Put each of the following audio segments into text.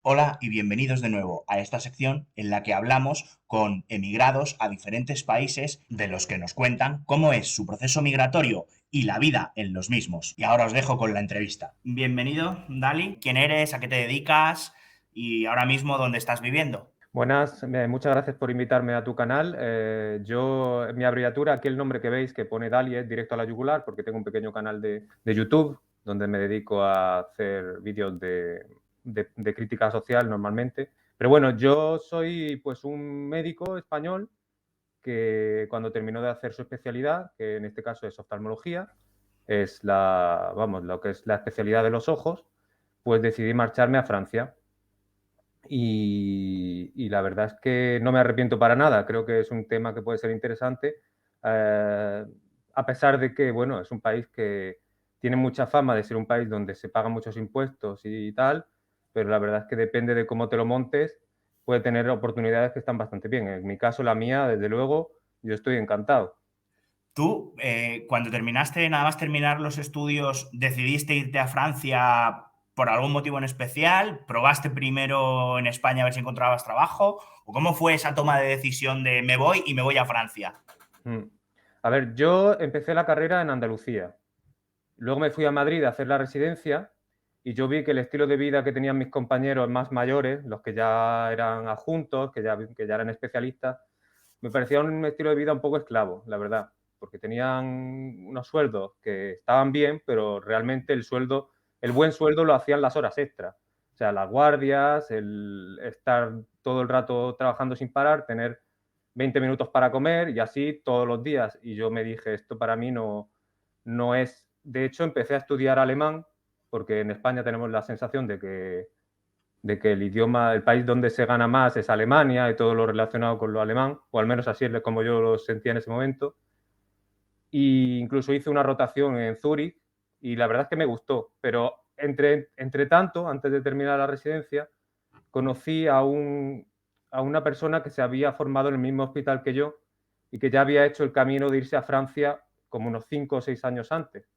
Hola y bienvenidos de nuevo a esta sección en la que hablamos con emigrados a diferentes países de los que nos cuentan cómo es su proceso migratorio y la vida en los mismos. Y ahora os dejo con la entrevista. Bienvenido, Dali. ¿Quién eres? ¿A qué te dedicas? Y ahora mismo, ¿dónde estás viviendo? Buenas, muchas gracias por invitarme a tu canal. Mi abreviatura, aquí el nombre que veis que pone Dali es directo a la yugular, porque tengo un pequeño canal de YouTube donde me dedico a hacer vídeos de crítica social normalmente. Pero bueno, yo soy pues un médico español que cuando terminó de hacer su especialidad, que en este caso es oftalmología, es lo que es la especialidad de los ojos, pues decidí marcharme a Francia. Y la verdad es que no me arrepiento para nada. Creo que es un tema que puede ser interesante, eh, a pesar de que, bueno, es un país que tiene mucha fama de ser un país donde se pagan muchos impuestos y tal, pero la verdad es que depende de cómo te lo montes, puede tener oportunidades que están bastante bien. En mi caso, la mía, desde luego, yo estoy encantado. Tú, cuando terminaste, nada más terminar los estudios, ¿decidiste irte a Francia por algún motivo en especial? ¿Probaste primero en España a ver si encontrabas trabajo? ¿O cómo fue esa toma de decisión de me voy y me voy a Francia? Mm. A ver, yo empecé la carrera en Andalucía. Luego me fui a Madrid a hacer la residencia y yo vi que el estilo de vida que tenían mis compañeros más mayores, los que ya eran adjuntos, que ya eran especialistas, me parecía un estilo de vida un poco esclavo, la verdad, porque tenían unos sueldos que estaban bien, pero realmente el buen sueldo lo hacían las horas extras. O sea, las guardias, el estar todo el rato trabajando sin parar, tener 20 minutos para comer y así todos los días. Y yo me dije, esto para mí no es. De hecho, empecé a estudiar alemán porque en España tenemos la sensación de que el idioma, el país donde se gana más es Alemania y todo lo relacionado con lo alemán, o al menos así es como yo lo sentía en ese momento. Y incluso hice una rotación en Zúrich y la verdad es que me gustó, pero entre tanto, antes de terminar la residencia, conocí a una persona que se había formado en el mismo hospital que yo y que ya había hecho el camino de irse a Francia como unos 5 o 6 años antes.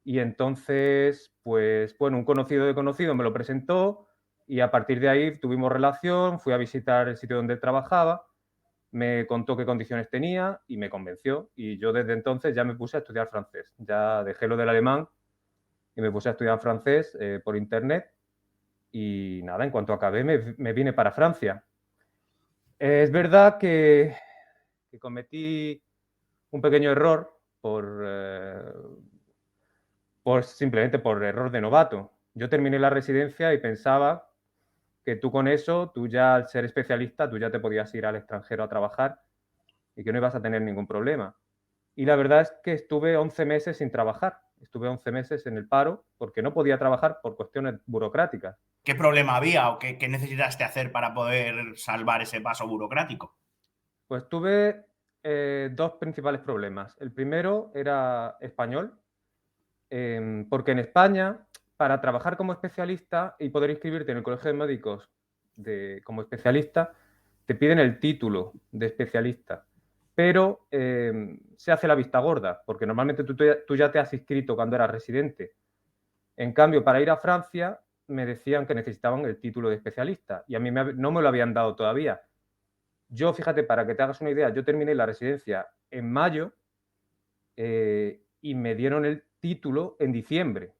Y entonces, pues bueno, un conocido de conocido me lo presentó y a partir de ahí tuvimos relación, fui a visitar el sitio donde él trabajaba, me contó qué condiciones tenía y me convenció. Y yo desde entonces ya me puse a estudiar francés. Ya dejé lo del alemán y me puse a estudiar francés por internet. Y nada, en cuanto acabé me vine para Francia. Es verdad que cometí un pequeño error simplemente por error de novato. Yo terminé la residencia y pensaba que tú con eso, tú ya al ser especialista, tú ya te podías ir al extranjero a trabajar y que no ibas a tener ningún problema. Y la verdad es que estuve 11 meses sin trabajar. Estuve 11 meses en el paro porque no podía trabajar por cuestiones burocráticas. ¿Qué problema había o qué necesitaste hacer para poder salvar ese paso burocrático? Pues tuve dos principales problemas. El primero era español, porque en España, para trabajar como especialista y poder inscribirte en el Colegio de Médicos como especialista, te piden el título de especialista, pero se hace la vista gorda, porque normalmente tú ya te has inscrito cuando eras residente. En cambio, para ir a Francia me decían que necesitaban el título de especialista y a mí no me lo habían dado todavía. Yo, fíjate, para que te hagas una idea, yo terminé la residencia en mayo y me dieron el título en diciembre.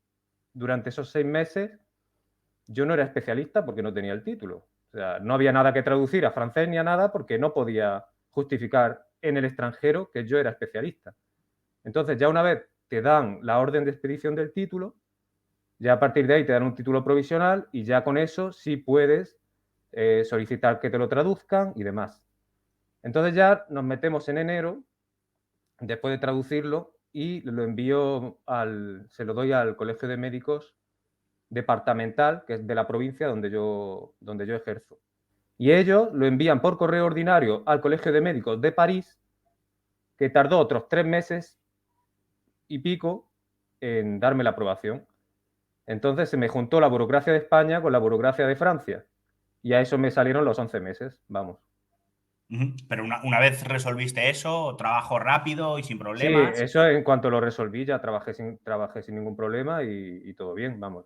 Durante esos 6 meses yo no era especialista porque no tenía el título. O sea, no había nada que traducir a francés ni a nada porque no podía justificar en el extranjero que yo era especialista. Entonces, ya una vez te dan la orden de expedición del título, ya a partir de ahí te dan un título provisional y ya con eso sí puedes solicitar que te lo traduzcan y demás. Entonces ya nos metemos en enero, después de traducirlo, y se lo doy al Colegio de Médicos departamental, que es de la provincia donde yo ejerzo. Y ellos lo envían por correo ordinario al Colegio de Médicos de París, que tardó otros 3 meses y pico en darme la aprobación. Entonces se me juntó la burocracia de España con la burocracia de Francia. Y a eso me salieron los 11 meses, vamos. Ujú. Pero una vez resolviste eso, trabajo rápido y sin Sí, problemas. eso en cuanto lo resolví ya trabajé sin ningún problema y todo bien, vamos.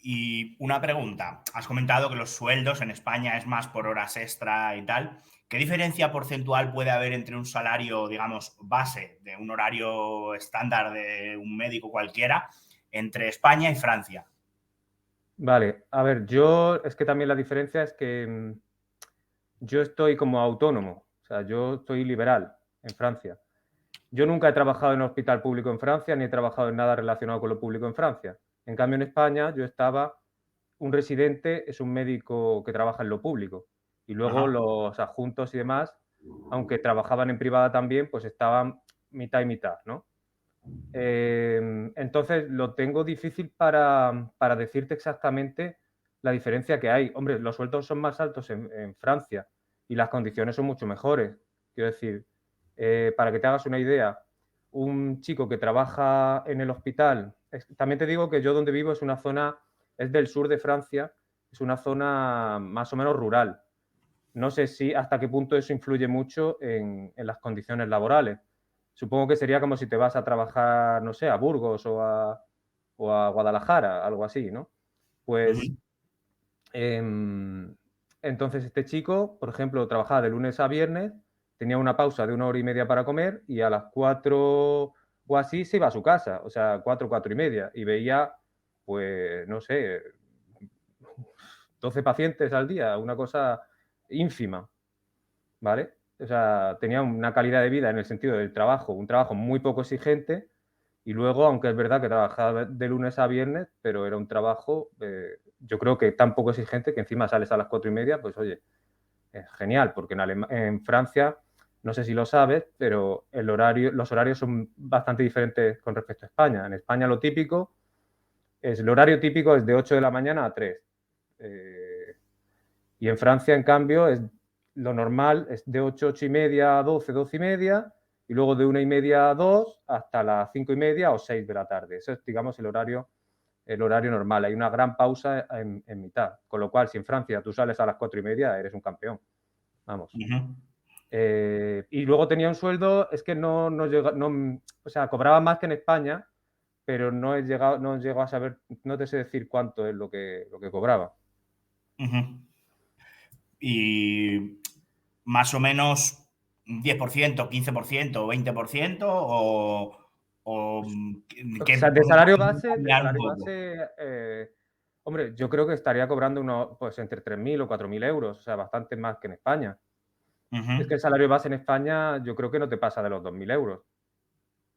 Y una pregunta, has comentado que los sueldos en España es más por horas extra y tal. ¿Qué diferencia porcentual puede haber entre un salario, digamos, base de un horario estándar de un médico cualquiera entre España y Francia? Vale, a ver, yo es que también la diferencia es que yo estoy como autónomo, o sea, yo soy liberal en Francia. Yo nunca he trabajado en un hospital público en Francia, ni he trabajado en nada relacionado con lo público en Francia. En cambio, en España yo estaba, un residente es un médico que trabaja en lo público y luego Ajá. los adjuntos y demás, aunque trabajaban en privada también, pues estaban mitad y mitad, ¿no? Entonces lo tengo difícil para decirte exactamente la diferencia que hay. Hombre, los sueldos son más altos en Francia y las condiciones son mucho mejores. Quiero decir, para que te hagas una idea, un chico que trabaja en el hospital, también te digo que yo donde vivo es una zona, es del sur de Francia, es una zona más o menos rural. No sé si hasta qué punto eso influye mucho en las condiciones laborales. Supongo que sería como si te vas a trabajar, no sé, a Burgos o a Guadalajara, algo así, ¿no? Pues Ujú. entonces este chico, por ejemplo, trabajaba de lunes a viernes, tenía una pausa de 1 hora y media para comer y a las 4 o así se iba a su casa, o sea, 4, 4 y media, y veía, pues, no sé, 12 pacientes al día, una cosa ínfima. ¿Vale? O sea, tenía una calidad de vida en el sentido del trabajo, un trabajo muy poco exigente y luego, aunque es verdad que trabajaba de lunes a viernes, pero era un trabajo, yo creo que tan poco exigente que encima sales a las 4 y media, pues oye, es genial, porque en Francia, no sé si lo sabes, pero los horarios son bastante diferentes con respecto a España. En España lo típico el horario típico es de 8 de la mañana a 3. Eh, y en Francia, en cambio, lo normal es de 8, 8 y media a 12, 12 y media, y luego de 1 y media a 2 hasta las 5 y media o 6 de la tarde. Eso es, digamos, el horario normal. Hay una gran pausa en mitad. Con lo cual, si en Francia tú sales a las 4 y media, eres un campeón. Vamos. Ujú. Y luego tenía un sueldo, es que no llega, no, o sea, cobraba más que en España, pero no llego a saber, no te sé decir cuánto es lo que cobraba. Ujú. Y más o menos un 10%, 15%, 20% O que sea, puede cambiar un salario poco. base, hombre, yo creo que estaría cobrando pues entre 3.000 o 4.000 euros, o sea, bastante más que en España. Ujú. Es que el salario base en España yo creo que no te pasa de los 2.000 euros.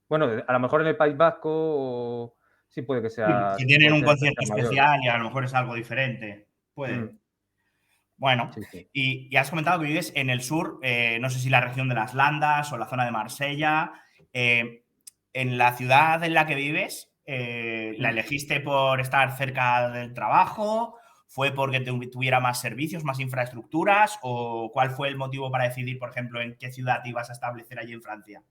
Bueno, a lo mejor en el País Vasco sí puede que Sí, sea, que tienen un concierto sea mayor. especial y a lo mejor es algo diferente. Mm, Puede. Bueno, sí, sí. y has comentado que vives en el sur, no sé si la región de las Landas o la zona de Marsella. eh, en la ciudad en la que vives, ¿la Mm. elegiste por estar cerca del trabajo? ¿Fue porque tuviera más servicios, más infraestructuras? ¿O cuál fue el motivo para decidir, por ejemplo, en qué ciudad te ibas a establecer allí en Francia?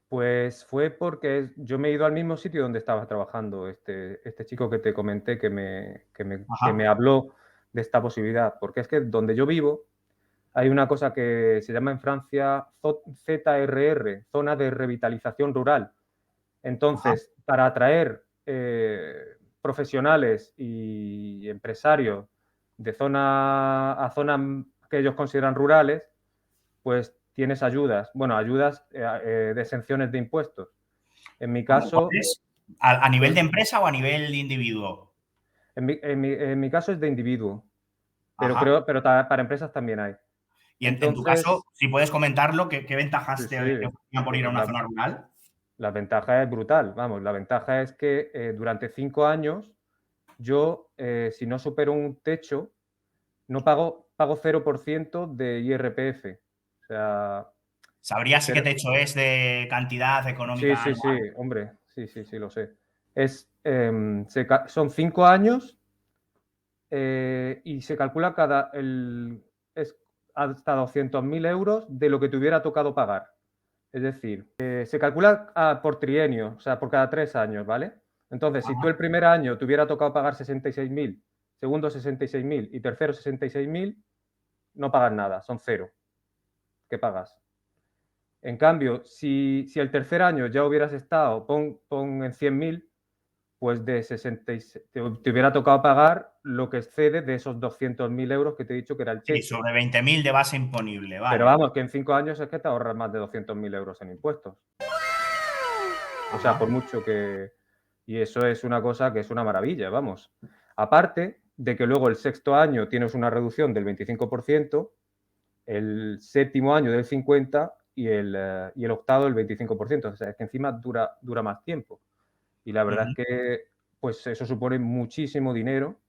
Pues fue porque yo me he ido al mismo sitio donde estaba trabajando este chico que te comenté que me Ajá, habló de esta posibilidad, porque es que donde yo vivo hay una cosa que se llama en Francia ZRR, Zona de Revitalización Rural. ajá. Entonces, para atraer profesionales y empresarios de zona a zonas que ellos consideran rurales, pues tienes ayudas, bueno, ayudas de exenciones de impuestos. En mi ¿Cómo caso, cuáles? ¿A nivel pues, de empresa o a nivel de individuo? en mi caso es de individuo, pero Ajá. para empresas también hay. Y en tu caso, Entonces, si puedes comentarlo, ¿qué sí, ventajas sí, te ofrecían por ir a una zona rural? la ventaja es brutal. Vamos, la ventaja es que durante 5 años yo, si no supero un techo, no pago 0% de IRPF. O sea, ¿Sabrías qué cero. techo es de cantidad Sí, económica sí, sí, anual? hombre. Sí, sí, sí, lo sé. Son 5 años y se calcula es hasta 200.000 euros de lo que te hubiera tocado pagar. Es decir, se calcula por trienio, o sea, por cada 3 años, ¿vale? Entonces, si tú Ajá. el primer año te hubiera tocado pagar 66.000, segundo 66.000 y tercero 66.000, no pagas nada, son cero que pagas. En cambio, si el tercer año ya hubieras estado, pon en 100.000, pues de 66, te hubiera tocado pagar lo que excede de esos 200.000 euros que te he dicho que era el Sí, cheque. sobre 20.000 de base imponible, Pero vale. vamos, que en 5 años es que te ahorras más de 200.000 euros en impuestos. O sea, por Ajá. mucho que... Y eso es una cosa que es una maravilla, vamos. Aparte de que luego el sexto año tienes una reducción del 25%, el séptimo año del 50% y el octavo del 25%. O sea, es que encima dura más tiempo. Y la verdad Ujú. es que pues eso supone muchísimo dinero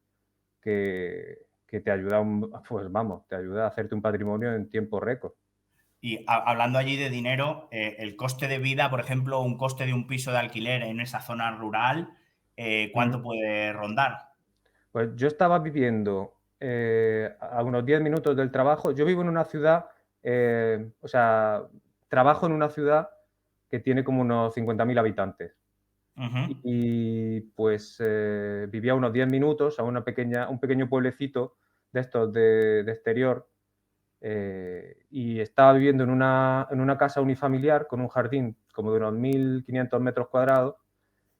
que te ayuda, pues vamos, te ayuda a hacerte un patrimonio en tiempo récord. Y hablando allí de dinero, el coste de vida, por ejemplo, un coste de un piso de alquiler en esa zona rural, ¿cuánto Mm. puede rondar? Pues yo estaba viviendo a unos 10 minutos del trabajo. Yo vivo en una ciudad, o sea, trabajo en una ciudad que tiene como unos 50.000 habitantes. Ujú. Y pues vivía a unos 10 minutos a un pequeño pueblecito de estos de exterior. Y estaba viviendo en una casa unifamiliar con un jardín como de unos 1.500 metros cuadrados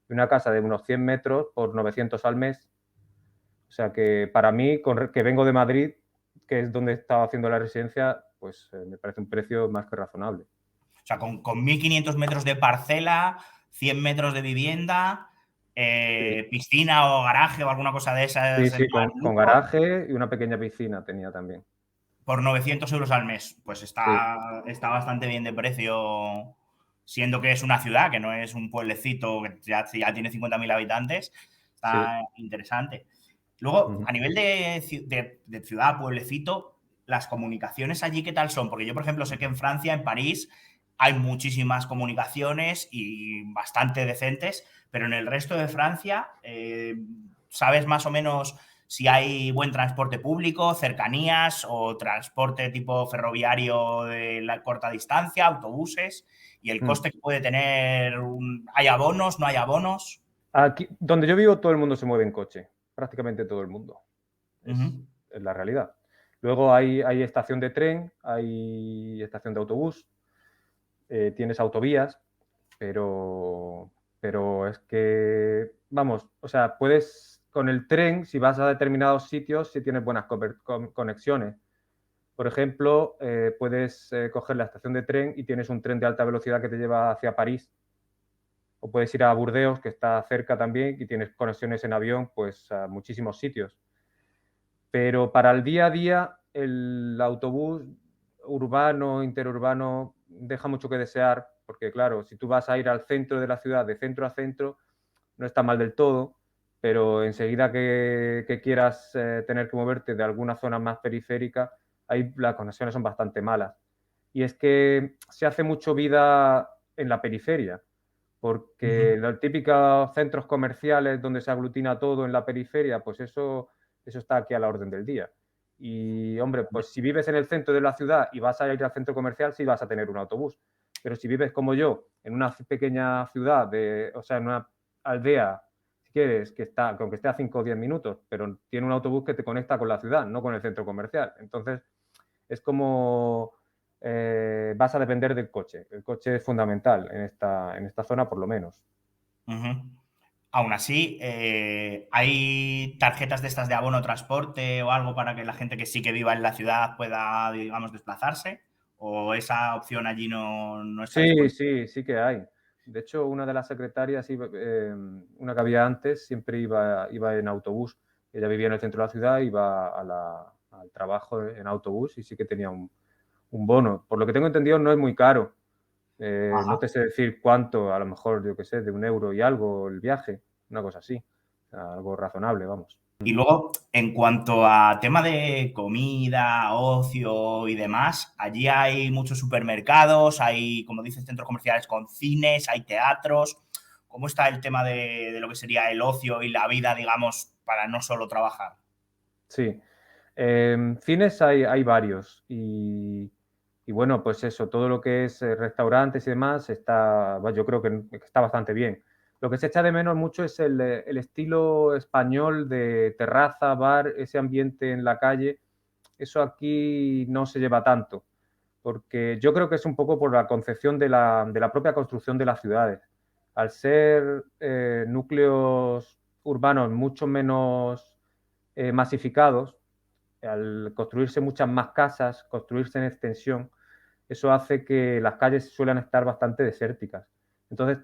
y una casa de unos 100 metros por 900 al mes. O sea que para mí, que vengo de Madrid, que es donde estaba haciendo la residencia, pues me parece un precio más que razonable. O sea, con 1.500 metros de parcela, 100 metros de vivienda, Sí, piscina o garaje o alguna cosa de sí, esas en sí, plan con lujo, garaje y una pequeña piscina tenía también. por 900 euros al mes. Pues Sí, está bastante bien de precio, siendo que es una ciudad, que no es un pueblecito que ya tiene 50.000 habitantes. sí. Está interesante. Luego, Ujú. a nivel de ciudad, pueblecito, las comunicaciones allí, ¿qué tal son? Porque yo, por ejemplo, sé que en Francia, en París, hay muchísimas comunicaciones y bastante decentes, pero en el resto de Francia, ¿sabes más o menos si hay buen transporte público, cercanías o transporte tipo ferroviario de la corta distancia, autobuses? Y el Mm. coste que puede tener, ¿hay abonos, no hay abonos? Aquí, donde yo vivo, todo el mundo se mueve en coche, prácticamente todo el mundo. Es, Ujú. es la realidad. Luego hay estación de tren, hay estación de autobús, tienes autovías, pero es que, vamos, o sea, puedes con el tren, si vas a determinados sitios, si tienes buenas conexiones. Por ejemplo, puedes coger la estación de tren y tienes un tren de alta velocidad que te lleva hacia París. O puedes ir a Burdeos, que está cerca también, y tienes conexiones en avión pues, a muchísimos sitios. Pero para el día a día, el autobús urbano, interurbano, deja mucho que desear, porque claro, si tú vas a ir al centro de la ciudad, de centro a centro, no está mal del todo, pero enseguida que quieras tener que moverte de alguna zona más periférica, ahí las conexiones son bastante malas. Y es que se hace mucho vida en la periferia, porque Ujú. los típicos centros comerciales donde se aglutina todo en la periferia, pues eso está aquí a la orden del día. Y hombre, pues si vives en el centro de la ciudad y vas a ir al centro comercial, sí vas a tener un autobús. Pero si vives como yo, en una pequeña ciudad, o sea, en una aldea, si quieres, aunque esté a 5 o 10 minutos, pero tiene un autobús que te conecta con la ciudad, no con el centro comercial. Entonces, es como vas a depender del coche. El coche es fundamental en esta zona, por lo menos. Ujú. Aún así, ¿hay tarjetas de estas de abono transporte o algo para que la gente que sí que viva en la ciudad pueda, digamos, desplazarse? ¿O esa opción allí no está Sí, disponible? sí, sí que hay. De hecho, una de las secretarias, una que había antes, siempre iba en autobús. Ella vivía en el centro de la ciudad, iba al trabajo en autobús y sí que tenía un bono. Por lo que tengo entendido, no es muy caro. No Ajá. te sé decir cuánto, a lo mejor, yo qué sé, de 1 euro y algo el viaje, una cosa así. O sea, algo razonable, vamos. Y luego, en cuanto a tema de comida, ocio y demás, allí hay muchos supermercados, hay, como dices, centros comerciales con cines, hay teatros. ¿Cómo está el tema de lo que sería el ocio y la vida, digamos, para no solo trabajar? Sí. Cines hay varios y bueno, pues eso, todo lo que es restaurantes y demás yo creo que está bastante bien. Lo que se echa de menos mucho es el estilo español de terraza, bar, ese ambiente en la calle. Eso aquí no se lleva tanto, porque yo creo que es un poco por la concepción de la propia construcción de las ciudades. al ser núcleos urbanos mucho menos masificados, al construirse muchas más casas, construirse en extensión, eso hace que las calles suelen estar bastante desérticas. Entonces,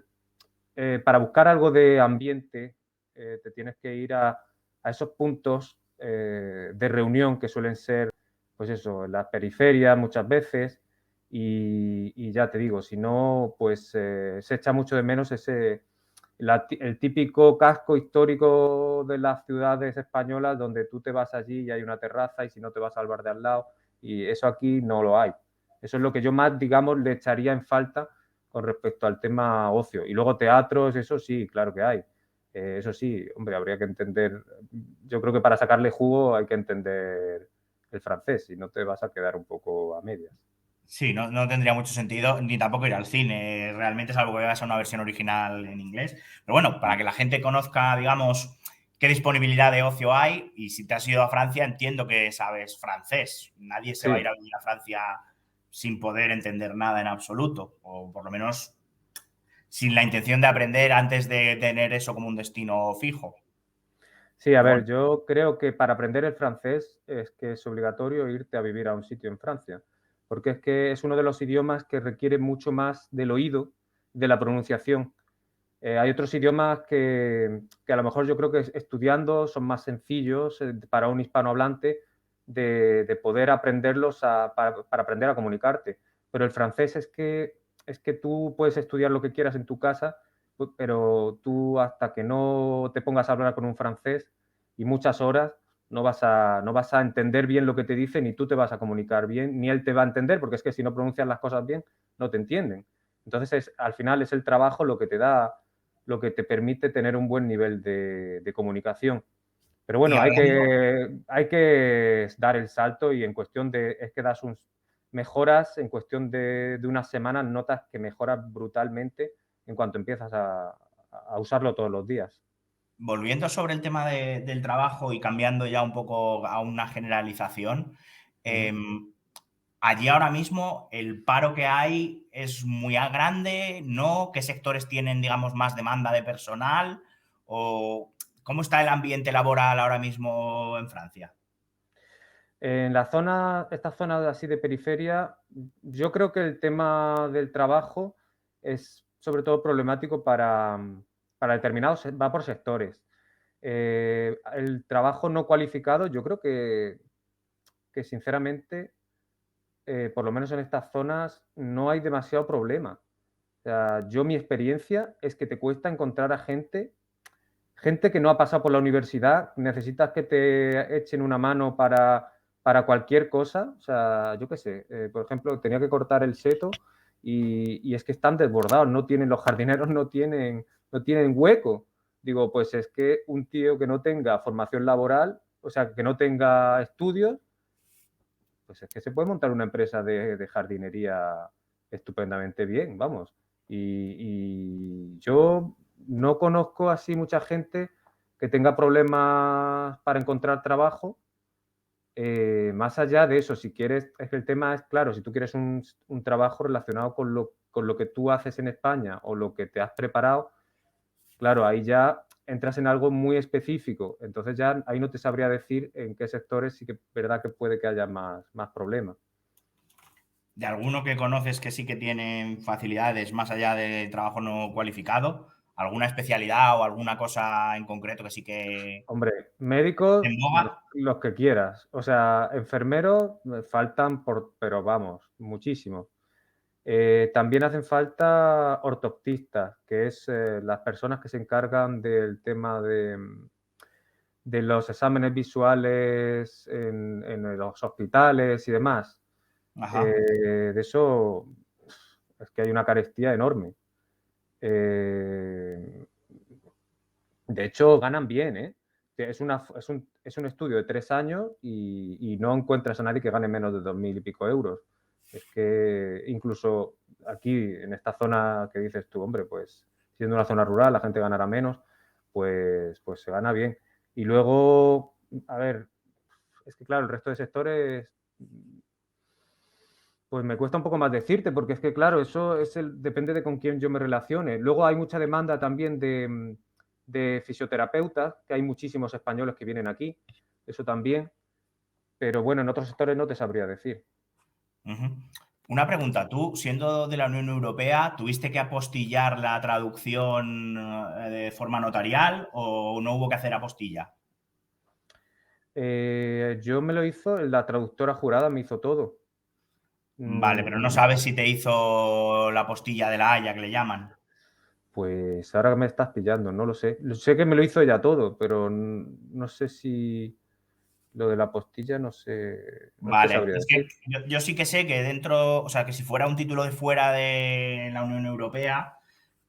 para buscar algo de ambiente, te tienes que ir a esos puntos de reunión que suelen ser, pues eso, en las periferias muchas veces. Y ya te digo, si no, pues se echa mucho de menos el típico casco histórico de las ciudades españolas donde tú te vas allí y hay una terraza y si no te vas al bar de al lado, y eso aquí no lo hay. Eso es lo que yo más, digamos, le echaría en falta con respecto al tema ocio. Y luego teatros, eso sí, claro que hay. Eso sí, hombre, habría que entender, yo creo que para sacarle jugo hay que entender el francés, y no te vas a quedar un poco a medias. Sí, no tendría mucho sentido, ni tampoco ir al cine, realmente, salvo que veas a una versión original en inglés. Pero bueno, para que la gente conozca, digamos, qué disponibilidad de ocio hay, y si te has ido a Francia, entiendo que sabes francés. Nadie se va a Sí, ir a vivir a Francia sin poder entender nada en absoluto, o por lo menos sin la intención de aprender antes de tener eso como un destino fijo. sí, a Pero ver, bueno, yo creo que para aprender el francés es que es obligatorio irte a vivir a un sitio en Francia, porque es que es uno de los idiomas que requiere mucho más del oído, de la pronunciación. Hay otros idiomas que a lo mejor yo creo que estudiando son más sencillos para un hispanohablante de poder aprenderlos para aprender a comunicarte. Pero el francés es que tú puedes estudiar lo que quieras en tu casa, pero tú hasta que no te pongas a hablar con un francés y muchas horas, no vas a entender bien lo que te dice, ni tú te vas a comunicar bien, ni él te va a entender, porque es que si no pronuncias las cosas bien, no te entienden. Entonces, al final es el trabajo lo que te da, lo que te permite tener un buen nivel de comunicación. Pero y bueno, hablando, hay que dar el salto y en cuestión de, es que das un, mejoras en cuestión de unas semanas, notas que mejoras brutalmente en cuanto empiezas a usarlo todos los días. volviendo sobre el tema del trabajo y cambiando ya un poco a una generalización, Ujú. em, allí ahora mismo el paro que hay es muy grande, ¿no? ¿Qué sectores tienen, digamos, más demanda de personal? ¿O cómo está el ambiente laboral ahora mismo en Francia? En la zona, esta zona así de periferia, yo creo que el tema del trabajo es sobre todo problemático para determinados, va por sectores. El trabajo no cualificado, yo creo que sinceramente, por lo menos en estas zonas, no hay demasiado problema. O sea, yo mi experiencia es que te cuesta encontrar a gente que no ha pasado por la universidad, necesitas que te echen una mano para cualquier cosa. O sea, yo qué sé, por ejemplo, tenía que cortar el seto y es que están desbordados, no tienen, los jardineros no tienen hueco. Digo, pues es que un tío que no tenga formación laboral, o sea, que no tenga estudios, pues es que se puede montar una empresa de jardinería estupendamente bien, vamos. Y yo no conozco así mucha gente que tenga problemas para encontrar trabajo. Más allá de eso, si quieres, es que el tema es claro, si tú quieres un trabajo relacionado con lo que tú haces en España o lo que te has preparado, claro, ahí ya entras en algo muy específico. Entonces ya ahí no te sabría decir en qué sectores sí que es verdad que puede que haya más problemas. ¿De alguno que conoces que sí que tienen facilidades más allá de trabajo no cualificado? ¿Alguna especialidad o alguna cosa en concreto que sí que Hombre, médicos, en boga? los que quieras. O sea, enfermeros me faltan pero vamos, muchísimo. También hacen falta ortoptistas, que es las personas que se encargan del tema de los exámenes visuales en los hospitales y demás. Ajá. De eso es que hay una carestía enorme. Eh, De hecho, ganan bien, ¿eh? Que es un estudio de 3 años y no encuentras a nadie que gane menos de 2.000 y pico euros. Es que incluso aquí, en esta zona que dices tú, hombre, pues siendo una zona rural, la gente ganará menos, pues se gana bien. Y luego, a ver, es que claro, el resto de sectores Pues me cuesta un poco más decirte, porque es que, claro, eso depende de con quién yo me relacione. Luego hay mucha demanda también de fisioterapeutas, que hay muchísimos españoles que vienen aquí, eso también, pero bueno, en otros sectores no te sabría decir. Ujú. Una pregunta, tú, siendo de la Unión Europea, ¿tuviste que apostillar la traducción de forma notarial o no hubo que hacer apostilla? Yo me lo hizo, la traductora jurada me hizo todo. Vale, pero no Mm, sabes si te hizo la apostilla de la Haya, que le llaman. Pues ahora me estás pillando, no lo sé. Sé que me lo hizo ella todo, pero no sé si lo de la postilla, no sé, no te Vale, sabría es que decir. yo sí que sé que dentro, o sea, que si fuera un título de fuera de la Unión Europea,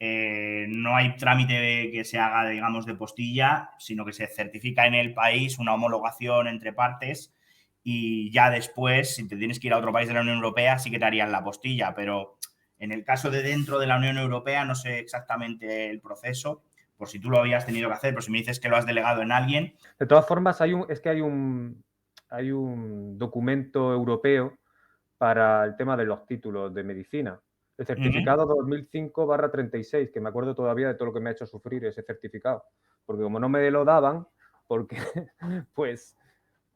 no hay trámite que se haga, digamos, de postilla, sino que se certifica en el país una homologación entre partes y ya después, si te tienes que ir a otro país de la Unión Europea, sí que te harían la postilla, pero en el caso de dentro de la Unión Europea no sé exactamente el proceso, por si tú lo habías tenido que hacer, pero si me dices que lo has delegado en alguien. De todas formas, es que hay un documento europeo para el tema de los títulos de medicina. El Ujú. certificado 2005/36, que me acuerdo todavía de todo lo que me ha hecho sufrir ese certificado. Porque como no me lo daban, porque pues,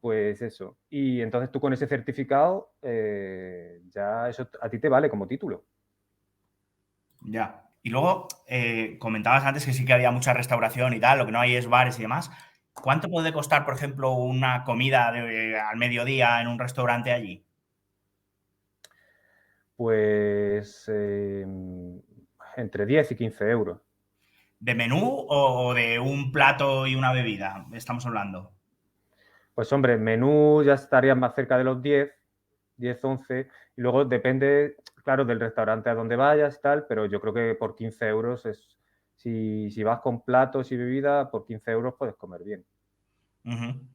pues eso. Y entonces tú con ese certificado, ya eso a ti te vale como título. Ya. Y luego comentabas antes que sí que había mucha restauración y tal, lo que no hay es bares y demás. ¿Cuánto puede costar, por ejemplo, una comida al mediodía en un restaurante allí? Pues entre 10 y 15 euros. ¿De menú o de un plato y una bebida? Estamos hablando. Pues hombre, menú ya estaría más cerca de los 10, 11, y luego depende, claro, del restaurante a donde vayas y tal, pero yo creo que por 15 euros si vas con platos y bebida, por 15 euros puedes comer bien. Ujú. Mm.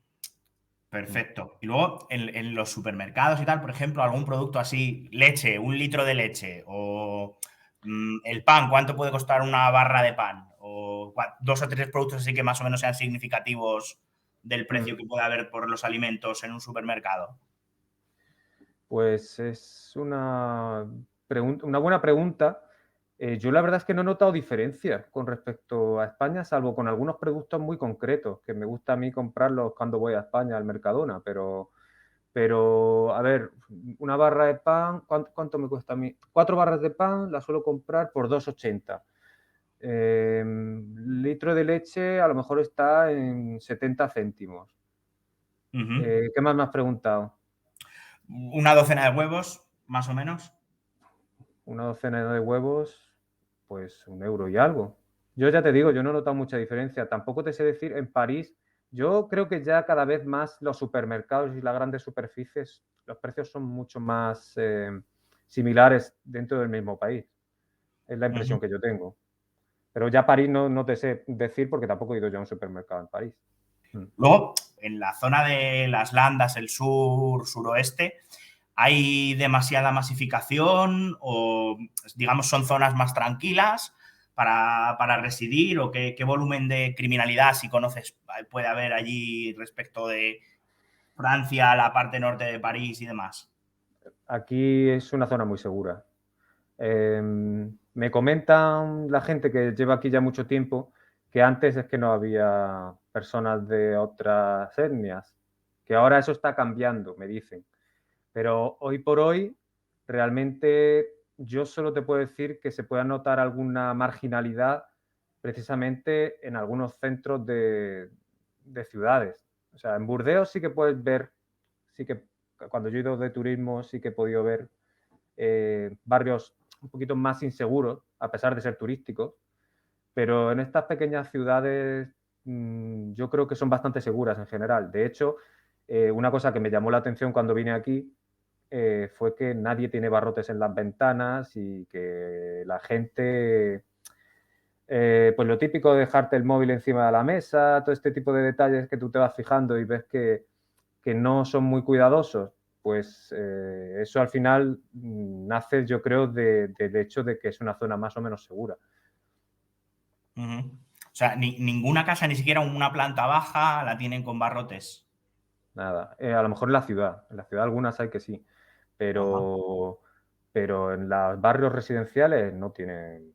Perfecto. Y luego en los supermercados y tal, por ejemplo, algún producto así, leche, un litro de leche, o el pan, ¿cuánto puede costar una barra de pan? O dos o tres productos así que más o menos sean significativos del Mm. precio que puede haber por los alimentos en un supermercado. Pues es una buena pregunta. Yo la verdad es que no he notado diferencias con respecto a España, salvo con algunos productos muy concretos, que me gusta a mí comprarlos cuando voy a España al Mercadona, pero, a ver, una barra de pan, ¿cuánto me cuesta a mí? 4 barras de pan las suelo comprar por 2,80. Litro de leche a lo mejor está en 70 céntimos. Ujú. ¿Qué más me has preguntado? Una docena de huevos, más o menos. Una docena de huevos, pues 1 euro y algo. Yo ya te digo, yo no he notado mucha diferencia. Tampoco te sé decir, en París, yo creo que ya cada vez más los supermercados y las grandes superficies, los precios son mucho más similares dentro del mismo país. Es la Ujú. impresión que yo tengo. Pero ya París no te sé decir porque tampoco he ido yo a un supermercado en París. Mm. Luego, en la zona de las Landas, el sur, suroeste, ¿hay demasiada masificación o, digamos, son zonas más tranquilas para residir o qué volumen de criminalidad, si conoces, puede haber allí respecto de Francia, la parte norte de París y demás? Aquí es una zona muy segura. Me comentan la gente que lleva aquí ya mucho tiempo que antes es que no había personas de otras etnias, que ahora eso está cambiando, me dicen. Pero hoy por hoy, realmente yo solo te puedo decir que se puede notar alguna marginalidad precisamente en algunos centros de ciudades. O sea, en Burdeos sí que puedes ver, sí que cuando yo he ido de turismo sí que he podido ver barrios un poquito más inseguros, a pesar de ser turísticos, pero en estas pequeñas ciudades yo creo que son bastante seguras en general. De hecho, una cosa que me llamó la atención cuando vine aquí fue que nadie tiene barrotes en las ventanas y que la gente, pues lo típico de dejarte el móvil encima de la mesa, todo este tipo de detalles que tú te vas fijando y ves que no son muy cuidadosos, pues eso al final nace, yo creo, del hecho de que es una zona más o menos segura. Ujú. O sea, ninguna casa, ni siquiera una planta baja, la tienen con barrotes. Nada. A lo mejor en la ciudad algunas hay que sí, Ajá. pero en los barrios residenciales no tienen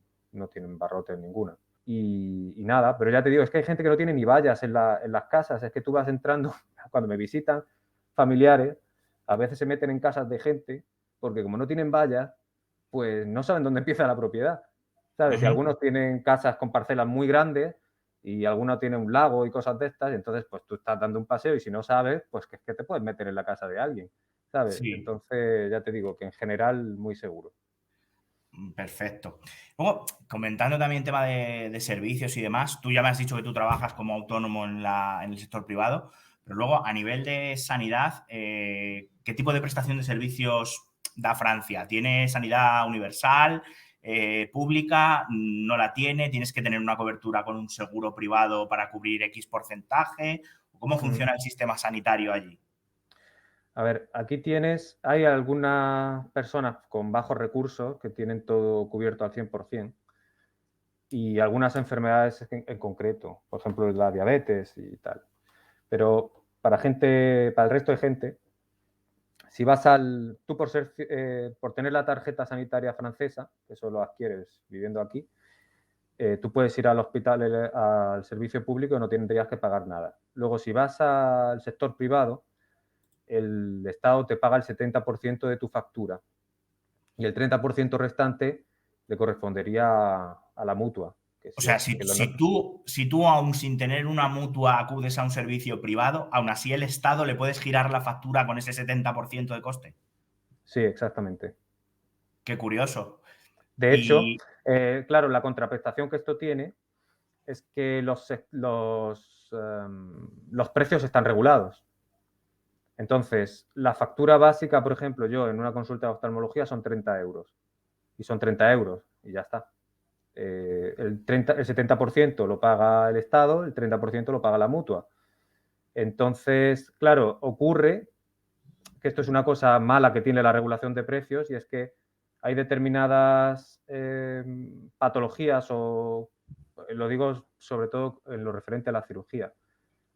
barrotes ninguna. Y nada, pero ya te digo, es que hay gente que no tiene ni vallas en las casas, es que tú vas entrando, cuando me visitan familiares, a veces se meten en casas de gente, porque como no tienen vallas, pues no saben dónde empieza la propiedad, ¿sabes? Y Ujú. algunos tienen casas con parcelas muy grandes y algunos tienen un lago y cosas de estas, y entonces pues tú estás dando un paseo y si no sabes, pues que es que te puedes meter en la casa de alguien, ¿sabes? Sí. Entonces ya te digo que en general muy seguro. Perfecto. Luego, comentando también tema de servicios y demás, tú ya me has dicho que tú trabajas como autónomo en el sector privado, pero luego a nivel de sanidad, ¿qué tipo de prestación de servicios da Francia? ¿Tiene sanidad universal, pública? ¿No la tiene? ¿Tienes que tener una cobertura con un seguro privado para cubrir X porcentaje? ¿Cómo Mm. funciona el sistema sanitario allí? A ver, hay algunas personas con bajos recursos que tienen todo cubierto al 100% y algunas enfermedades en concreto, por ejemplo, la diabetes y tal. Pero para el resto de gente, si vas tú por tener la tarjeta sanitaria francesa, que eso lo adquieres viviendo aquí, tú puedes ir al hospital, al servicio público y no tendrías que pagar nada. Luego, si vas al sector privado, el Estado te paga el 70% de tu factura y el 30% restante le correspondería a la mutua. Que O sí sea, es, que lo si tú aún sin tener una mutua acudes a un servicio privado, aún así el Estado le puedes girar la factura con ese 70% de coste. Sí, exactamente. Qué curioso. De hecho, Y claro, la contraprestación que esto tiene es que los precios están regulados. Entonces, la factura básica, por ejemplo, yo en una consulta de oftalmología son 30 euros. Y son 30 euros y ya está. El 70% lo paga el Estado, el 30% lo paga la mutua. Entonces, claro, ocurre que esto es una cosa mala que tiene la regulación de precios y es que hay determinadas patologías o lo digo sobre todo en lo referente a la cirugía.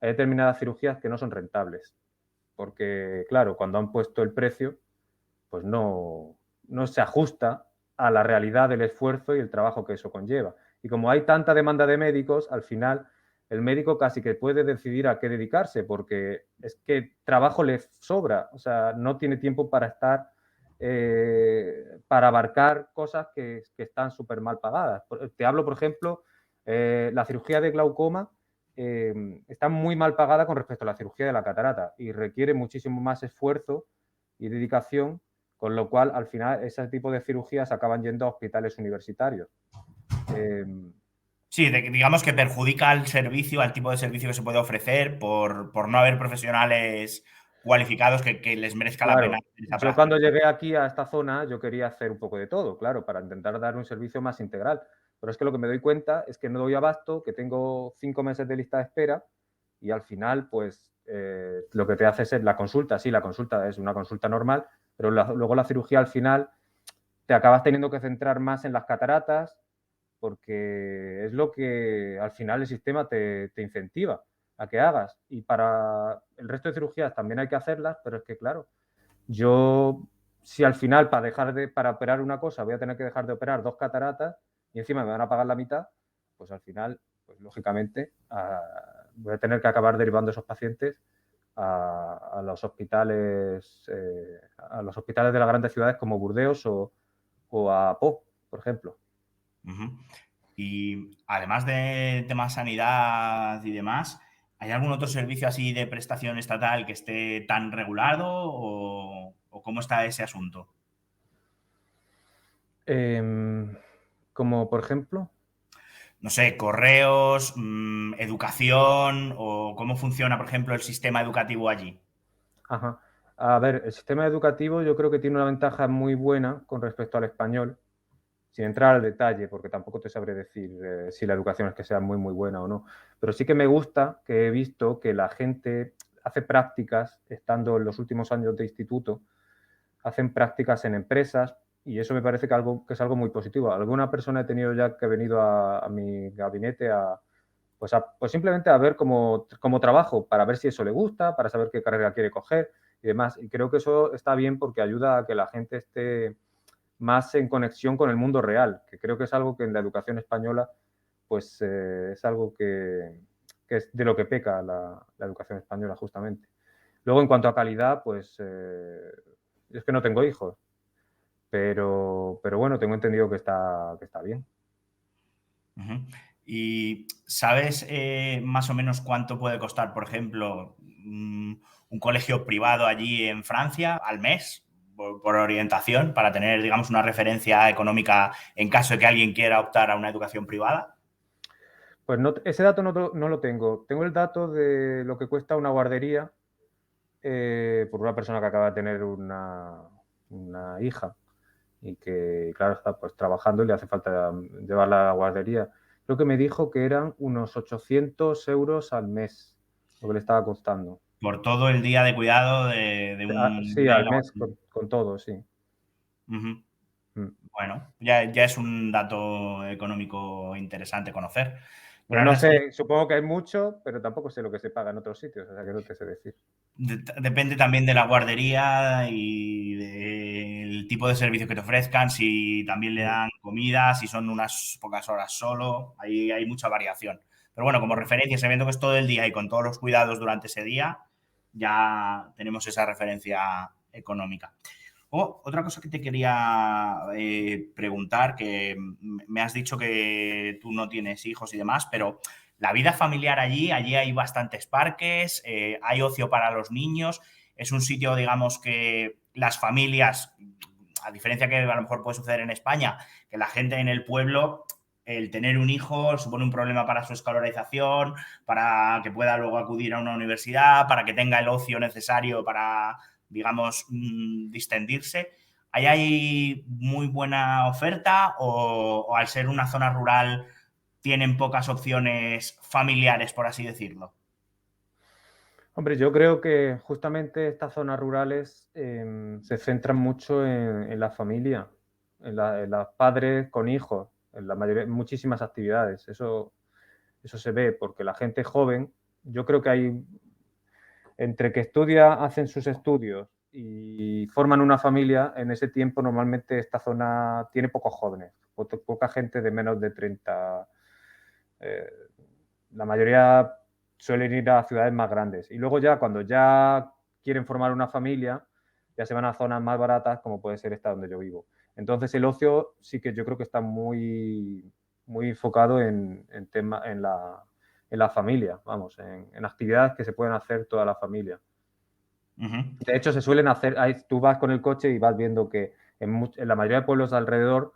Hay determinadas cirugías que no son rentables porque, claro, cuando han puesto el precio, pues no se ajusta a la realidad del esfuerzo y el trabajo que eso conlleva. Y como hay tanta demanda de médicos, al final el médico casi que puede decidir a qué dedicarse, porque es que trabajo le sobra, o sea, no tiene tiempo para estar, para abarcar cosas que están súper mal pagadas. Te hablo, por ejemplo, la cirugía de glaucoma está muy mal pagada con respecto a la cirugía de la catarata y requiere muchísimo más esfuerzo y dedicación, con lo cual al final ese tipo de cirugías acaban yendo a hospitales universitarios. Eh, sí, digamos que perjudica al servicio, al tipo de servicio que se puede ofrecer por no haber profesionales cualificados que les merezca la pena claro, hacer esa yo cuando práctica. llegué aquí a esta zona yo quería hacer un poco de todo, claro, para intentar dar un servicio más integral. Pero es que lo que me doy cuenta es que no doy abasto, que tengo 5 meses de lista de espera y al final, pues lo que te hace es la consulta. Sí, la consulta es una consulta normal, pero luego la cirugía al final te acabas teniendo que centrar más en las cataratas porque es lo que al final el sistema te incentiva a que hagas. Y para el resto de cirugías también hay que hacerlas, pero es que, claro, yo, si al final para operar una cosa voy a tener que dejar de operar 2 cataratas y encima me van a pagar la mitad, pues al final, pues lógicamente, voy a tener que acabar derivando esos pacientes a los hospitales de las grandes ciudades como Burdeos o a Po, por ejemplo. Ujú. Y además de temas sanidad y demás, ¿hay algún otro servicio así de prestación estatal que esté tan regulado o cómo está ese asunto? Em, Como por ejemplo, No sé, correos, educación o cómo funciona, por ejemplo, el sistema educativo allí. ajá. A ver, el sistema educativo yo creo que tiene una ventaja muy buena con respecto al español, sin entrar al detalle, porque tampoco te sabré decir si la educación es que sea muy, muy buena o no. Pero sí que me gusta que he visto que la gente hace prácticas, estando en los últimos años de instituto, hacen prácticas en empresas y eso me parece que es algo muy positivo. Alguna persona he tenido ya que ha venido a mi gabinete pues simplemente a ver cómo trabajo, para ver si eso le gusta, para saber qué carrera quiere coger. y demás. Y creo que eso está bien porque ayuda a que la gente esté más en conexión con el mundo real, que creo que es algo que en la educación española pues es algo que es de lo que peca la educación española justamente. Luego, en cuanto a calidad, pues es que no tengo hijos, pero bueno, tengo entendido que está bien. Ujú. ¿Y sabes más o menos cuánto puede costar, por ejemplo, un colegio privado allí en Francia al mes por orientación para tener, digamos, una referencia económica en caso de que alguien quiera optar a una educación privada? Pues no, ese dato no lo tengo. Tengo el dato de lo que cuesta una guardería por una persona que acaba de tener una hija y que, claro, está pues trabajando y le hace falta llevarla a la guardería. Creo que me dijo que eran unos 800 euros al mes, lo que le estaba costando. Por todo el día de cuidado de un Sí, bebé en al la mes guardería. con todo, sí. Ujú. Mm. Bueno, ya es un dato económico interesante conocer. Yo Bueno, la no verdad es que sé, supongo que hay mucho, pero tampoco sé lo que se paga en otros sitios, o sea que no te sé decir. depende también de la guardería y del tipo de servicio que te ofrezcan, si también le Mm, dan comida, si son unas pocas horas solo, ahí hay mucha variación. Pero bueno, como mm. referencia, sabiendo que es todo el día y con todos los cuidados durante ese día, ya tenemos esa referencia económica. Otra cosa que te quería preguntar, que me has dicho que tú no tienes hijos y demás, pero la vida familiar allí hay bastantes parques, hay ocio para los niños, es un sitio, digamos, que las familias, a diferencia que a lo mejor puede suceder en España, que la gente en el pueblo, el tener un hijo supone un problema para su escolarización, para que pueda luego acudir a una universidad, para que tenga el ocio necesario para, digamos, distendirse. ¿Ahí hay muy buena oferta o al ser una zona rural tienen pocas opciones familiares, por así decirlo? Hombre, yo creo que justamente estas zonas rurales se centran mucho en la familia, en los padres con hijos, en la mayoría, en muchísimas actividades. Eso se ve porque la gente joven, yo creo que hay, entre que estudia, hacen sus estudios y forman una familia, en ese tiempo normalmente esta zona tiene pocos jóvenes, poca gente de menos de 30. eh, la mayoría suelen ir a ciudades más grandes. Y luego ya cuando ya quieren formar una familia, ya se van a zonas más baratas, como puede ser esta donde yo vivo. Entonces el ocio sí que yo creo que está muy enfocado en la familia, vamos, en actividades que se pueden hacer toda la familia. Ujú. De hecho, se suelen hacer, tú vas con el coche y vas viendo que en la mayoría de pueblos de alrededor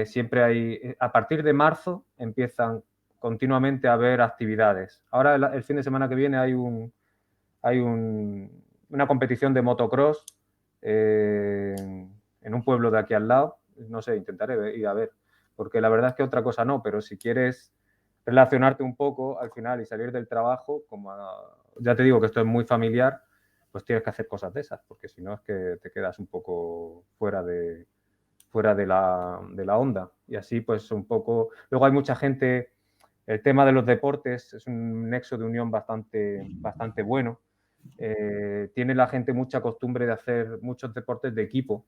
siempre hay, a partir de marzo empiezan continuamente a haber actividades. Ahora el fin de semana que viene una competición de motocross en un pueblo de aquí al lado. No sé, intentaré ir a ver, porque la verdad es que otra cosa no, pero si quieres relacionarte un poco al final y salir del trabajo, ya te digo que esto es muy familiar, pues tienes que hacer cosas de esas, porque si no es que te quedas un poco fuera de la onda. Y así pues un poco... Luego hay mucha gente, el tema de los deportes es un nexo de unión bastante bueno. Tiene la gente mucha costumbre de hacer muchos deportes de equipo.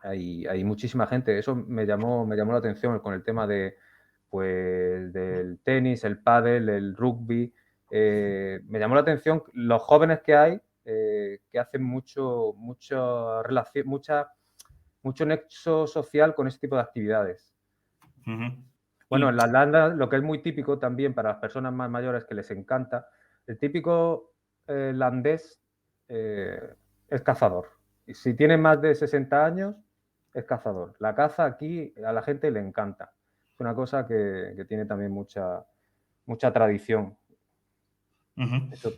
Hay muchísima gente. Eso me llamó la atención con el tema pues, del tenis, el pádel, el rugby. Me llamó la atención los jóvenes que hay que hacen mucho nexo social con ese tipo de actividades. Ujú. Bueno, Y en la Irlanda lo que es muy típico también para las personas más mayores que les encanta, el típico irlandés eh, es cazador. Y si tiene más de 60 años, es cazador. La caza aquí a la gente le encanta. Es una cosa que tiene también mucha tradición. ujú. Eso,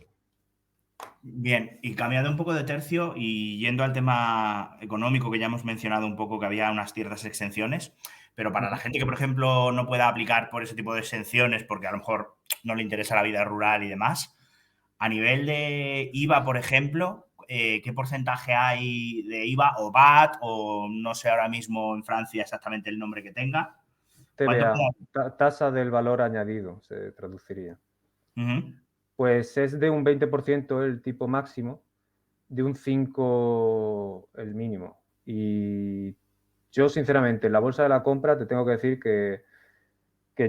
Bien, y cambiando un poco de tercio y yendo al tema económico, que ya hemos mencionado un poco que había unas ciertas exenciones, pero para la ujú. gente que, por ejemplo, no pueda aplicar por ese tipo de exenciones porque a lo mejor no le interesa la vida rural y demás, a nivel de IVA, por ejemplo, ¿qué porcentaje hay de IVA o VAT o no sé ahora mismo en Francia exactamente el nombre que tenga? ¿Cuánto TVA, queda? tasa del valor añadido, se traduciría. Ujú. Pues es de un 20% el tipo máximo. de un 5 el mínimo. Y yo, sinceramente, en la bolsa de la compra te tengo que decir que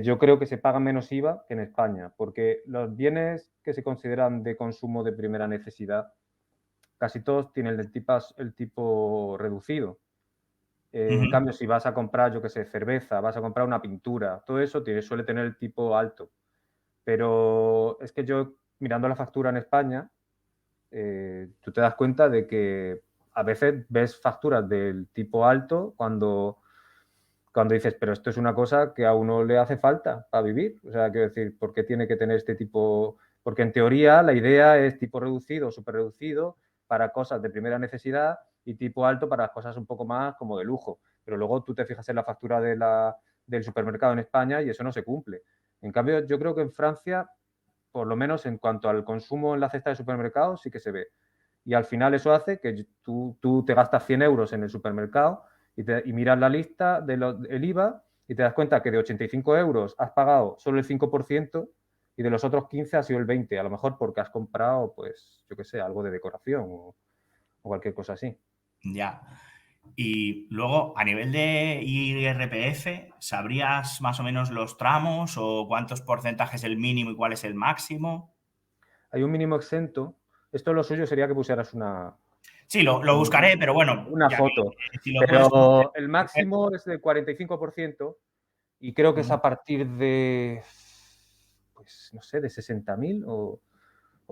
yo creo que se paga menos IVA que en España, porque los bienes que se consideran de consumo de primera necesidad, casi todos tienen el tipo reducido. En cambio, si vas a comprar, yo qué sé, cerveza, vas a comprar una pintura, todo eso suele tener el tipo alto. Pero es que yo, mirando la factura en España, tú te das cuenta de que a veces ves facturas del tipo alto cuando dices, pero esto es una cosa que a uno le hace falta para vivir. O sea, quiero decir, ¿por qué tiene que tener este tipo? Porque en teoría la idea es tipo reducido o súper reducido para cosas de primera necesidad y tipo alto para cosas un poco más como de lujo. Pero luego tú te fijas en la factura del supermercado en España y eso no se cumple. En cambio, yo creo que en Francia, por lo menos en cuanto al consumo en la cesta de supermercado, sí que se ve. Y al final eso hace que tú te gastas 100 euros en el supermercado y miras la lista del IVA y te das cuenta que de 85 euros has pagado solo el 5% y de los otros 15 ha sido el 20%, a lo mejor porque has comprado, pues, yo qué sé, algo de decoración o cualquier cosa así. Ya. Y luego, a nivel de IRPF, ¿sabrías más o menos los tramos o cuántos porcentajes es el mínimo y cuál es el máximo? Hay un mínimo exento. Esto lo suyo sería que pusieras Sí, lo buscaré, pero bueno, una ya que foto. si lo puedes poner. Pero el máximo es del 45% y creo que es a partir de, pues, no sé, de 60.000 o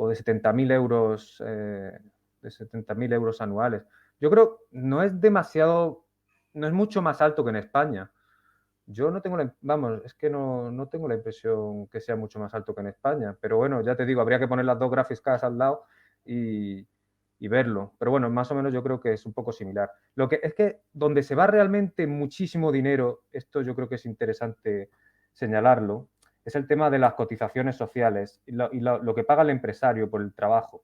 de 70.000 euros, de 70.000 euros anuales. Yo creo no es demasiado, no es mucho más alto que en España. Yo no tengo es que no tengo la impresión que sea mucho más alto que en España, pero bueno, ya te digo, habría que poner las dos gráficas al lado y verlo. Pero bueno, más o menos yo creo que es un poco similar. Lo que es que donde se va realmente muchísimo dinero, esto yo creo que es interesante señalarlo, es el tema de las cotizaciones sociales y lo que paga el empresario por el trabajo.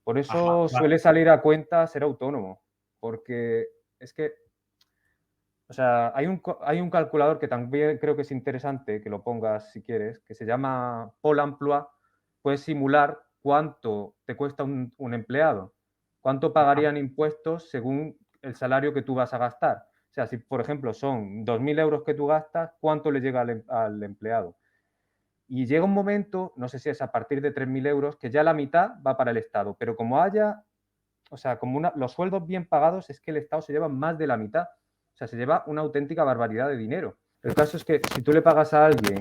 Por Ajá, eso vale. suele salir a cuenta ser autónomo, porque es que, o sea, hay un calculador que también creo que es interesante que lo pongas si quieres, que se llama Pôle emploi. Puedes simular cuánto te cuesta un empleado, cuánto pagarían impuestos según el salario que tú vas a gastar. O sea, si por ejemplo son 2.000 euros que tú gastas, ¿cuánto le llega al empleado? Y llega un momento, no sé si es a partir de 3.000 euros, que ya la mitad va para el Estado, pero como haya, o sea, como los sueldos bien pagados, es que el Estado se lleva más de la mitad. O sea, se lleva una auténtica barbaridad de dinero. El caso es que si tú le pagas a alguien,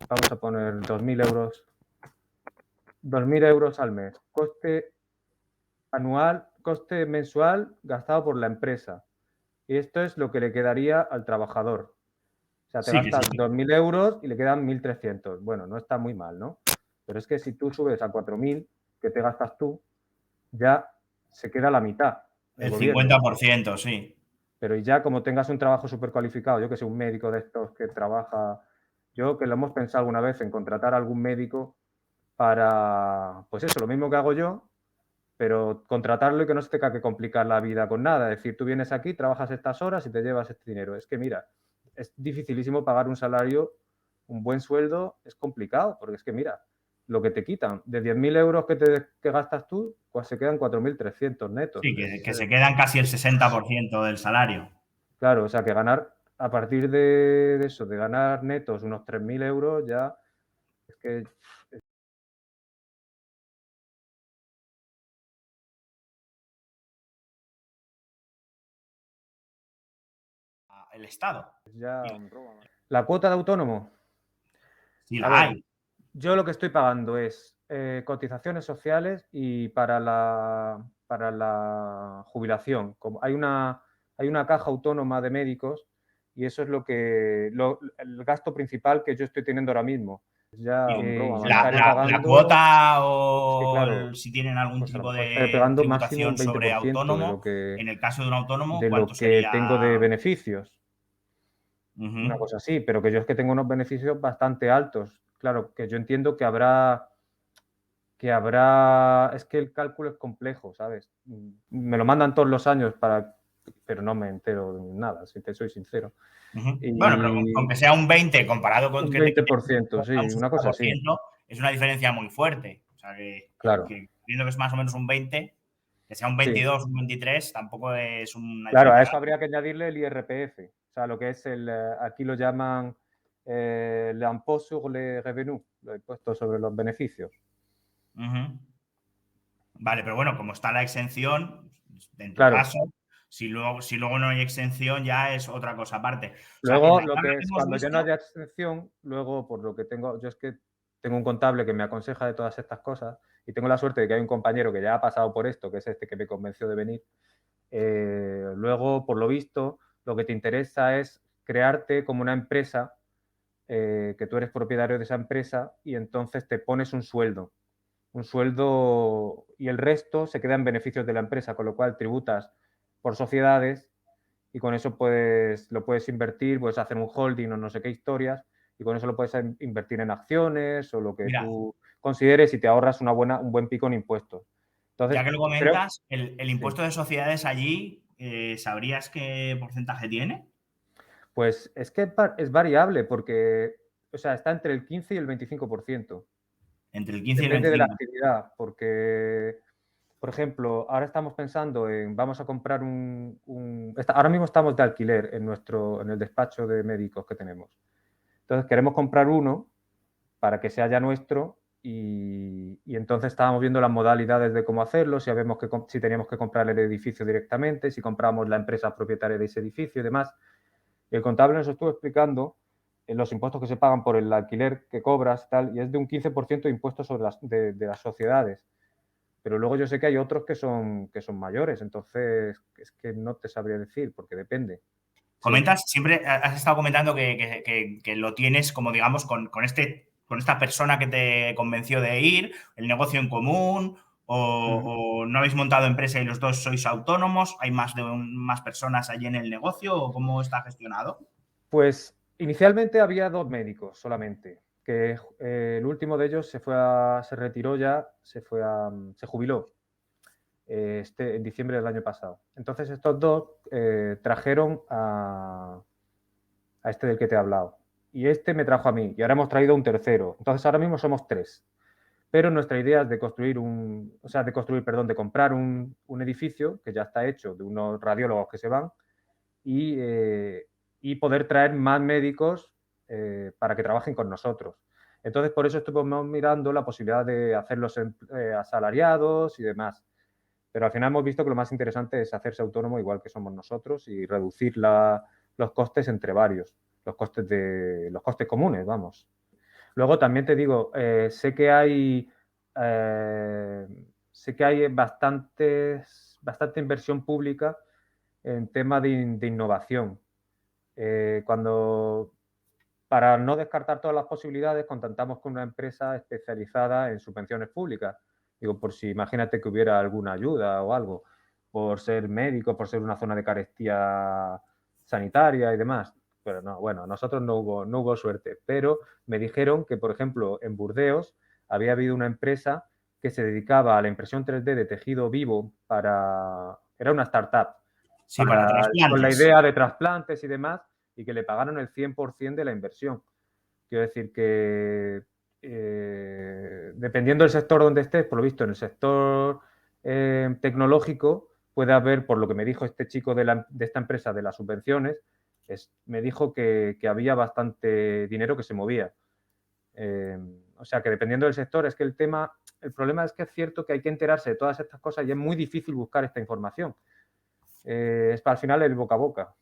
vamos a poner 2.000 euros al mes, coste anual, coste mensual gastado por la empresa. Y esto es lo que le quedaría al trabajador. O sea, te Sí, que sí. gastas 2.000 euros y le quedan 1.300. Bueno, no está muy mal, ¿no? Pero es que si tú subes a 4.000 que te gastas tú, ya se queda la mitad el El gobierno. 50%, sí. Pero ya como tengas un trabajo súper cualificado, yo que sé, un médico de estos que trabaja, yo que lo hemos pensado alguna vez en contratar a algún médico para, pues eso, lo mismo que hago yo, pero contratarlo y que no se tenga que complicar la vida con nada. Es decir, tú vienes aquí, trabajas estas horas y te llevas este dinero. Es que mira, es dificilísimo pagar un salario, un buen sueldo, es complicado, porque es que mira, lo que te quitan de 10.000 euros que gastas tú, pues se quedan 4.300 netos. Sí, que se quedan casi el 60% del salario. Claro, o sea, que ganar, a partir de eso, de ganar netos unos 3.000 euros, ya es que El Estado. es ya un robo. La cuota de autónomo, Sí, a la ver, hay. yo lo que estoy pagando es cotizaciones sociales y para la jubilación. Como hay una caja autónoma de médicos y eso es el gasto principal que yo estoy teniendo ahora mismo. Ya y estaré La pagando, cuota es que o claro, si tienen algún pues a lo tipo mejor estaré de pagando máximo un tributación sobre 20% autónomo, en el caso de un autónomo, de ¿cuánto lo que sería? tengo de beneficios. Una Ujú. cosa así, pero que yo es que tengo unos beneficios bastante altos. Claro, que yo entiendo es que el cálculo es complejo, ¿sabes? Me lo mandan todos los años pero no me entero de nada, si te soy sincero. Ujú. Bueno, pero Y aunque sea un 20 comparado con un que te quede 20%, sí, a un una cosa así. 60%, es una diferencia muy fuerte. O sea Claro. viendo que es más o menos un 20, que sea un Sí, 22, un 23, tampoco es una claro, a diferencia eso habría que añadirle el IRPF, o sea, lo que es aquí lo llaman l'impôt sur les revenus, el impuesto sobre los beneficios. grande. Ujú. Vale, pero bueno, como está la exención, en tu Claro, caso, si luego no hay exención, ya es otra cosa aparte. O sea, en luego la lo tabla que que es hemos cuando ya no visto, haya exención, luego por lo que tengo, yo es que tengo un contable que me aconseja de todas estas cosas y tengo la suerte de que hay un compañero que ya ha pasado por esto, que es este que me convenció de venir. Luego, por lo visto, lo que te interesa es crearte como una empresa, que tú eres propietario de esa empresa y entonces te pones un sueldo y el resto se queda en beneficios de la empresa, con lo cual tributas por sociedades y con eso lo puedes invertir, puedes hacer un holding o no sé qué historias y con eso lo puedes invertir en acciones o lo que mira, tú consideres y te ahorras un buen pico en impuestos. ya Entonces, que lo creo, comentas, el sí. impuesto de sociedades allí, ¿sabrías qué porcentaje tiene? Pues es que es variable porque, o sea, está entre el 15 y el 25%. Entre el 15 y el Depende de la 25. actividad, porque, por ejemplo, ahora estamos pensando en, vamos a comprar ahora mismo estamos de alquiler en el despacho de médicos que tenemos. Entonces queremos comprar uno para que sea ya nuestro y entonces estábamos viendo las modalidades de cómo hacerlo, si teníamos que comprar el edificio directamente, si compramos la empresa propietaria de ese edificio y demás. Y el contable nos estuvo explicando los impuestos que se pagan por el alquiler que cobras tal, y es de un 15% de impuestos sobre de las sociedades. Pero luego yo sé que hay otros que son mayores, entonces es que no te sabría decir, porque depende. Sí. Comentas, siempre has estado comentando que lo tienes como, digamos, con esta persona que te convenció de ir, el negocio en común, Ujú. o no habéis montado empresa y los dos sois autónomos, hay más personas allí en el negocio, o cómo está gestionado. Pues inicialmente había dos médicos solamente, que el último de ellos se retiró ya, se jubiló en diciembre del año pasado. Entonces estos dos trajeron a este del que te he hablado. Y este me trajo a mí. Y ahora hemos traído un tercero. Entonces ahora mismo somos tres. Pero nuestra idea es de construir perdón, de comprar un edificio que ya está hecho de unos radiólogos que se van y poder traer más médicos para que trabajen con nosotros. Entonces, por eso estuvimos mirando la posibilidad de hacerlos asalariados y demás. Pero al final hemos visto que lo más interesante es hacerse autónomo igual que somos nosotros y reducir los costes entre varios, los costes comunes, vamos. Luego también te digo, eh, sé que hay bastante inversión pública en tema de innovación. Cuando, para no descartar todas las posibilidades, contactamos con una empresa especializada en subvenciones públicas. Digo, por si imagínate que hubiera alguna ayuda o algo, por ser médico, por ser una zona de carestía sanitaria y demás. Pero no, bueno, nosotros no hubo suerte. Pero me dijeron que, por ejemplo, en Burdeos había habido una empresa que se dedicaba a la impresión 3D de tejido vivo era una startup, Sí, para con la trasplantes. idea de trasplantes y demás, y que le pagaron el 100% de la inversión. Quiero decir que dependiendo del sector donde estés, por lo visto en el sector tecnológico puede haber, por lo que me dijo este chico de esta empresa de las subvenciones, me dijo que había bastante dinero que se movía. O sea que dependiendo del sector, es que el problema es que es cierto que hay que enterarse de todas estas cosas y es muy difícil buscar esta información. Es para al final el boca a boca.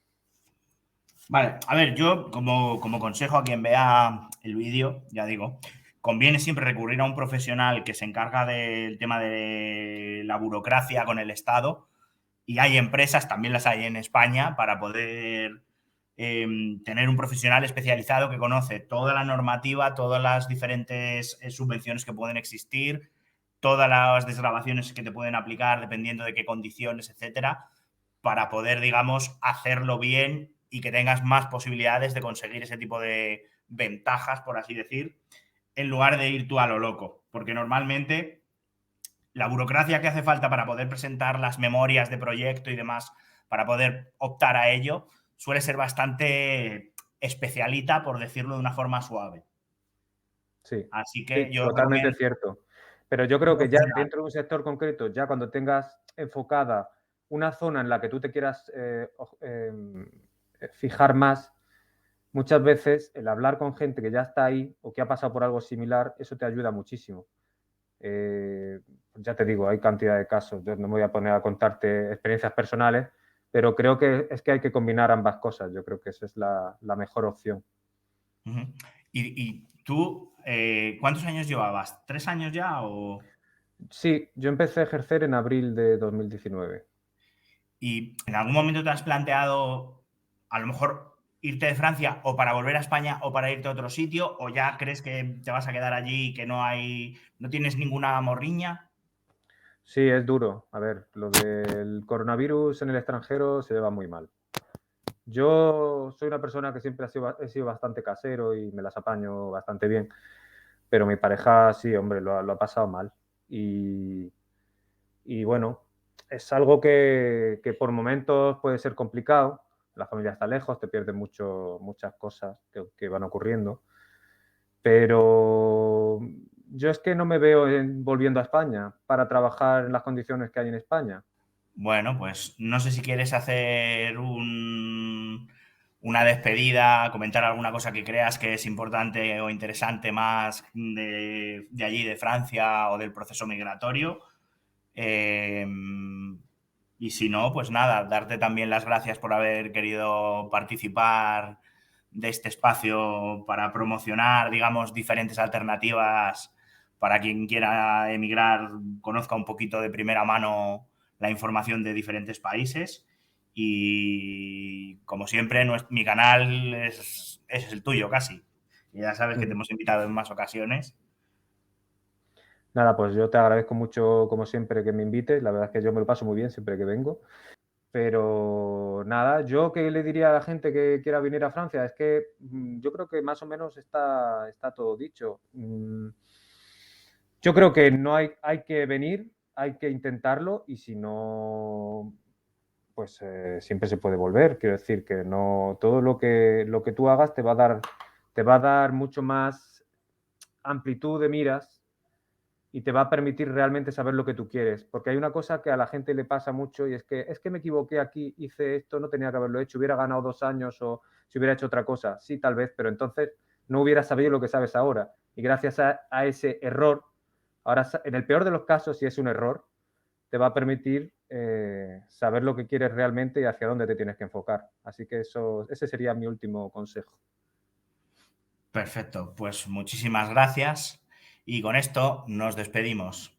Vale, a ver, yo como consejo a quien vea el vídeo, ya digo, conviene siempre recurrir a un profesional que se encarga del tema de la burocracia con el Estado y hay empresas, también las hay en España, para poder tener un profesional especializado que conoce toda la normativa, todas las diferentes subvenciones que pueden existir, todas las desgravaciones que te pueden aplicar dependiendo de qué condiciones, etcétera, para poder, digamos, hacerlo bien y que tengas más posibilidades de conseguir ese tipo de ventajas, por así decir, en lugar de ir tú a lo loco. Porque normalmente la burocracia que hace falta para poder presentar las memorias de proyecto y demás, para poder optar a ello, suele ser bastante especialita, por decirlo de una forma suave. Sí, Así sí, que yo totalmente recomiendo. cierto. Pero yo creo que ya profesional. dentro de un sector concreto, ya cuando tengas enfocada una zona en la que tú te quieras fijar más, muchas veces el hablar con gente que ya está ahí o que ha pasado por algo similar, eso te ayuda muchísimo. Ya te digo, hay cantidad de casos. Yo no me voy a poner a contarte experiencias personales, pero creo que es que hay que combinar ambas cosas. Yo creo que esa es la mejor opción. Ujú. Y tú, ¿cuántos años llevabas? ¿3 años ya? Sí, yo empecé a ejercer en abril de 2019. ¿Y en algún momento te has planteado a lo mejor irte de Francia o para volver a España o para irte a otro sitio? ¿O ya crees que te vas a quedar allí y que no tienes ninguna morriña? Sí, es duro. A ver, lo del coronavirus en el extranjero se lleva muy mal. Yo soy una persona que siempre he sido bastante casero y me las apaño bastante bien, pero mi pareja sí, hombre, lo ha pasado mal. Y, y bueno, es algo que por momentos puede ser complicado. La familia está lejos, te pierdes muchas cosas que van ocurriendo. Pero yo es que no me veo volviendo a España para trabajar en las condiciones que hay en España. Bueno, pues no sé si quieres hacer una despedida, comentar alguna cosa que creas que es importante o interesante más de allí, de Francia o del proceso migratorio. Eh, y si no, pues nada, darte también las gracias por haber querido participar de este espacio para promocionar, digamos, diferentes alternativas para quien quiera emigrar, conozca un poquito de primera mano la información de diferentes países. Y como siempre, mi canal es el tuyo casi. Y ya sabes que te Ujú. hemos invitado en más ocasiones. Nada, pues yo te agradezco mucho, como siempre, que me invites. La verdad es que yo me lo paso muy bien siempre que vengo. Pero nada, yo qué le diría a la gente que quiera venir a Francia, es que yo creo que más o menos está todo dicho. Yo creo que no hay que venir, hay que intentarlo y si no, pues siempre se puede volver. Quiero decir que no todo lo que tú hagas te va a dar mucho más amplitud de miras y te va a permitir realmente saber lo que tú quieres. Porque hay una cosa que a la gente le pasa mucho y es que me equivoqué aquí, hice esto, no tenía que haberlo hecho, hubiera ganado 2 años o si hubiera hecho otra cosa. Sí, tal vez, pero entonces no hubieras sabido lo que sabes ahora. Y gracias a ese error, ahora en el peor de los casos, si es un error, te va a permitir saber lo que quieres realmente y hacia dónde te tienes que enfocar. Así que ese sería mi último consejo. Perfecto, pues muchísimas gracias y con esto nos despedimos.